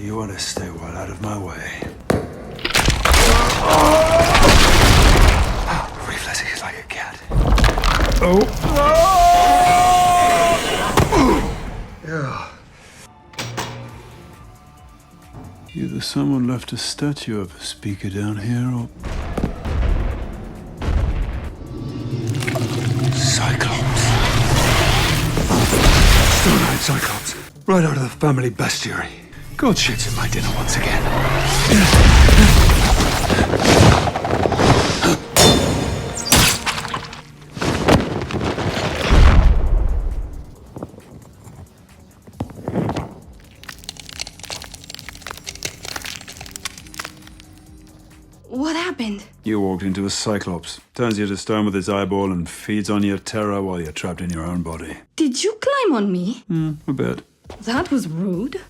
You want to stay well out of my way. Reflexes like a cat. Oh. Yeah. Either someone left a statue of a speaker down here, or... Cyclops. Stone-eyed Cyclops. Right out of the family bestiary. God shits in my dinner once again. What happened? You walked into a Cyclops. Turns you to stone with his eyeball and feeds on your terror while you're trapped in your own body. Did you climb on me? A bit. That was rude.